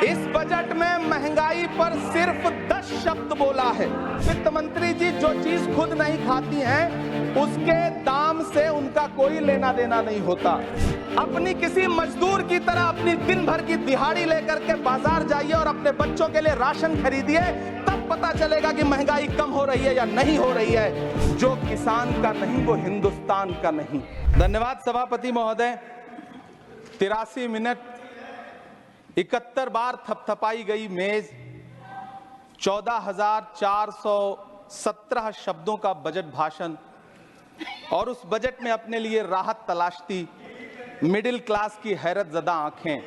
इस बजट में महंगाई पर सिर्फ 10 शब्द बोला है। वित्त मंत्री जी जो चीज खुद नहीं खाती हैं, उसके दाम से उनका कोई लेना देना नहीं होता। अपनी किसी मजदूर की तरह अपनी दिन भर की दिहाड़ी लेकर के बाजार जाइए और अपने बच्चों के लिए राशन खरीदिए, तब पता चलेगा कि महंगाई कम हो रही है या नहीं हो रही है। जो किसान का नहीं वो हिंदुस्तान का नहीं। धन्यवाद सभापति महोदय। 83 मिनट 71 बार थपथपाई गई मेज, 14,417 शब्दों का बजट भाषण और उस बजट में अपने लिए राहत तलाशती मिडिल क्लास की हैरतजदा आंखें।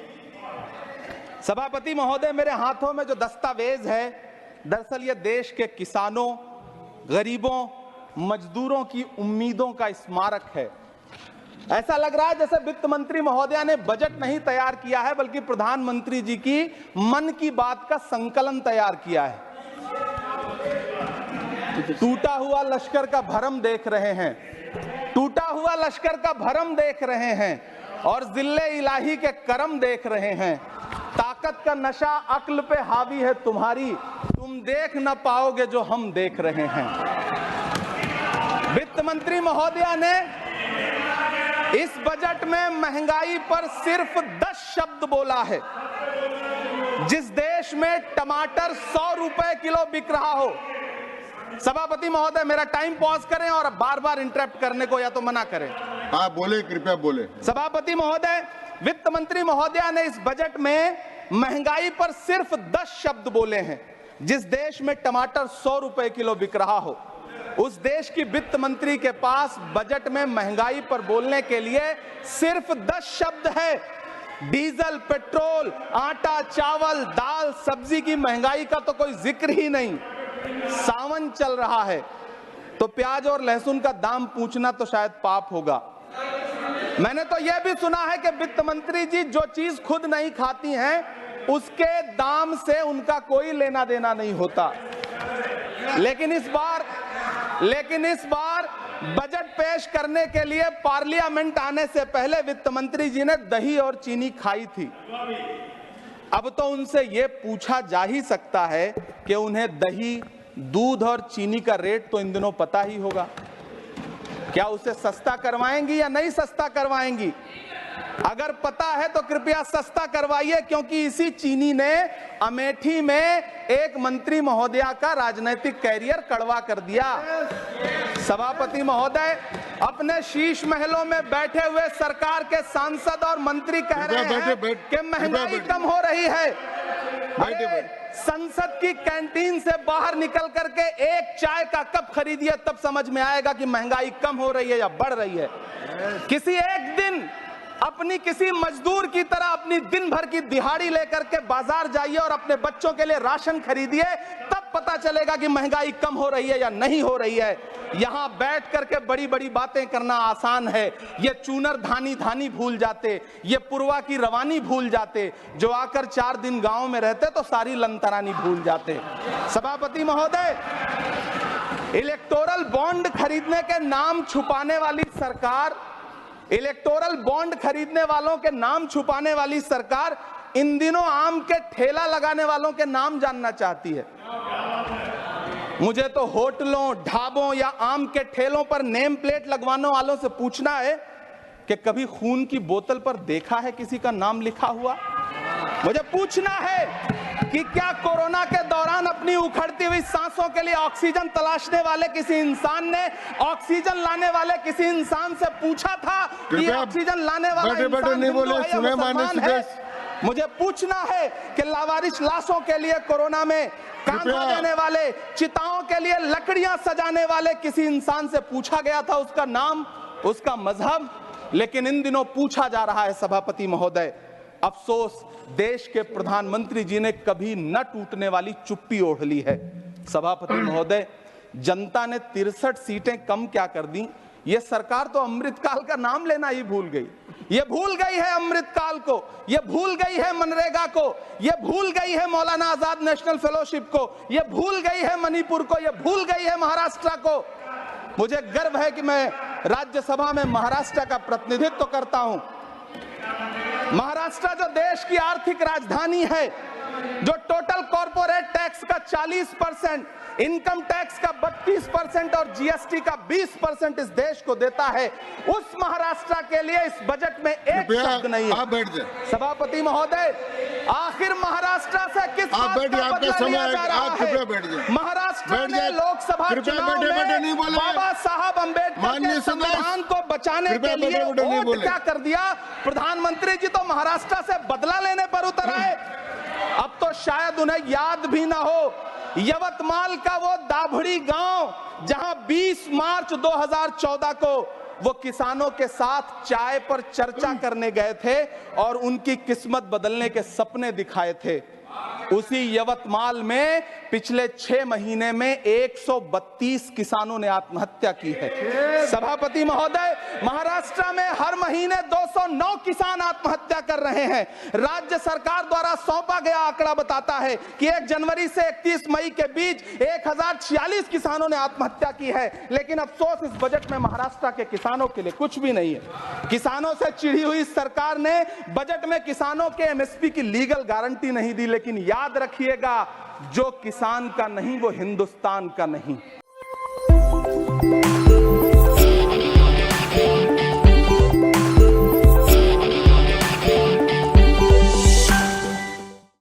सभापति महोदय, मेरे हाथों में जो दस्तावेज है, दरअसल ये देश के किसानों, गरीबों, मजदूरों की उम्मीदों का स्मारक है। ऐसा लग रहा है जैसे वित्त मंत्री महोदया ने बजट नहीं तैयार किया है, बल्कि प्रधानमंत्री जी की मन की बात का संकलन तैयार किया है। टूटा हुआ लश्कर का भरम देख रहे हैं, टूटा हुआ लश्कर का भरम देख रहे हैं और जिल्ले इलाही के करम देख रहे हैं। ताकत का नशा अक्ल पे हावी है तुम्हारी, तुम देख न पाओगे जो हम देख रहे हैं। वित्त मंत्री महोदया ने इस बजट में महंगाई पर सिर्फ 10 शब्द बोला है। जिस देश में टमाटर 100 रुपए किलो बिक रहा हो, सभापति महोदय मेरा टाइम पॉज करें और बार बार इंटरप्ट करने को या तो मना करें। हाँ बोले, कृपया बोले। सभापति महोदय, वित्त मंत्री महोदया ने इस बजट में महंगाई पर सिर्फ 10 शब्द बोले हैं। जिस देश में टमाटर 100 रुपए किलो बिक रहा हो, उस देश की वित्त मंत्री के पास बजट में महंगाई पर बोलने के लिए सिर्फ 10 शब्द है। डीजल, पेट्रोल, आटा, चावल, दाल, सब्जी की महंगाई का तो कोई जिक्र ही नहीं। सावन चल रहा है तो प्याज और लहसुन का दाम पूछना तो शायद पाप होगा। मैंने तो यह भी सुना है कि वित्त मंत्री जी जो चीज खुद नहीं खाती हैं, उसके दाम से उनका कोई लेना देना नहीं होता। लेकिन इस बार बजट पेश करने के लिए पार्लियामेंट आने से पहले वित्त मंत्री जी ने दही और चीनी खाई थी। अब तो उनसे यह पूछा जा ही सकता है कि उन्हें दही, दूध और चीनी का रेट तो इन दिनों पता ही होगा। क्या उसे सस्ता करवाएंगी या नहीं सस्ता करवाएंगी? अगर पता है तो कृपया सस्ता करवाइए, क्योंकि इसी चीनी ने अमेठी में एक मंत्री महोदया का राजनीतिक कैरियर कड़वा कर दिया। सभापति महोदय, अपने शीश महलों में बैठे हुए सरकार के सांसद और मंत्री कह रहे हैं कि महंगाई कम हो रही है। संसद की कैंटीन से बाहर निकल करके एक चाय का कप खरीदिए, तब समझ में आएगा कि महंगाई कम हो रही है या बढ़ रही है। किसी एक दिन अपनी किसी मजदूर की तरह अपनी दिन भर की दिहाड़ी लेकर के बाजार जाइए और अपने बच्चों के लिए राशन खरीदिए, तब पता चलेगा कि महंगाई कम हो रही है या नहीं हो रही है। यहां बैठ करके बड़ी बड़ी बातें करना आसान है। ये चूनर धानी धानी भूल जाते, ये पुरवा की रवानी भूल जाते, जो आकर 4 दिन गांव में रहते तो सारी लंतरानी भूल जाते। सभापति महोदय, इलेक्टोरल बॉन्ड खरीदने के नाम छुपाने वाली सरकार, इलेक्टोरल बॉन्ड खरीदने वालों के नाम छुपाने वाली सरकार इन दिनों आम के ठेला लगाने वालों के नाम जानना चाहती है। मुझे तो होटलों, ढाबों या आम के ठेलों पर नेम प्लेट लगवाने वालों से पूछना है कि कभी खून की बोतल पर देखा है किसी का नाम लिखा हुआ? मुझे पूछना है कि क्या कोरोना के दौरान अपनी उखड़ती हुई सांसों के लिए ऑक्सीजन तलाशने वाले किसी इंसान ने ऑक्सीजन लाने वाले किसी इंसान से पूछा था कि ऑक्सीजन लाने वाला इंसान हिंदू है या मुसलमान है? मुझे पूछना है कि लावारिस लाशों के लिए कोरोना में कांधा देने वाले, चिताओं के लिए लकड़ियां सजाने वाले किसी इंसान से पूछा गया था उसका नाम, उसका मजहब? लेकिन इन दिनों पूछा जा रहा है। सभापति महोदय, अफसोस देश के प्रधानमंत्री जी ने कभी न टूटने वाली चुप्पी ओढ़ ली है। सभापति महोदय, जनता ने 63 सीटें कम क्या कर दी, ये सरकार तो अमृतकाल का नाम लेना ही भूल गई। ये भूल गई है अमृतकाल को, ये भूल गई है मनरेगा को, ये भूल गई है मौलाना आजाद नेशनल फेलोशिप को, ये भूल गई है मणिपुर को, ये भूल गई है महाराष्ट्र को। मुझे गर्व है कि मैं राज्यसभा में महाराष्ट्र का प्रतिनिधित्व करता हूं। महाराष्ट्र जो देश की आर्थिक राजधानी है, जो टोटल कॉर्पोरेट टैक्स का 40%, इनकम टैक्स का 32% और जीएसटी का 20% इस देश को देता है, उस महाराष्ट्र के लिए इस बजट में एक शब्द नहीं है। आप बैठ जाए। सभापति महोदय, आखिर महाराष्ट्र से किस आप बात बैठिए, का आपका बदला समय लिया जा है, रहा आप है? कृपया बैठ जाइए। महाराष्ट्र बैठ में जाइए। लोकसभा कृपया चुनाव बैठे नहीं में बोले। बाबा साहब अम्बेडकर माननीय के सदस्य, संविधान को बचाने के कृपया लिए बैठे नहीं वोट बोले। क्या कर दिया? प्रधानमंत्री जी तो महाराष्ट्र से बदला लेने पर उतर आए। अब तो शायद उन्हें याद भी ना हो यवतमाल का वो दाभड़ी गांव जहां 20 मार्च 2014 को वो किसानों के साथ चाय पर चर्चा करने गए थे और उनकी किस्मत बदलने के सपने दिखाए थे। उसी यवतमाल में पिछले 6 महीने में 132 किसानों ने आत्महत्या की है। सभापति महोदय, महाराष्ट्र में हर महीने 209 किसान आत्महत्या कर रहे हैं। राज्य सरकार द्वारा सौंपा गया आंकड़ा बताता है कि 1 जनवरी से 31 मई के बीच 1046 किसानों ने आत्महत्या की है। लेकिन अफसोस, इस बजट में महाराष्ट्र के किसानों के लिए कुछ भी नहीं है। किसानों से चिढ़ी हुई सरकार ने बजट में किसानों के एमएसपी की लीगल गारंटी नहीं दी। लेकिन याद रखिएगा, जो किसान का नहीं वो हिंदुस्तान का नहीं।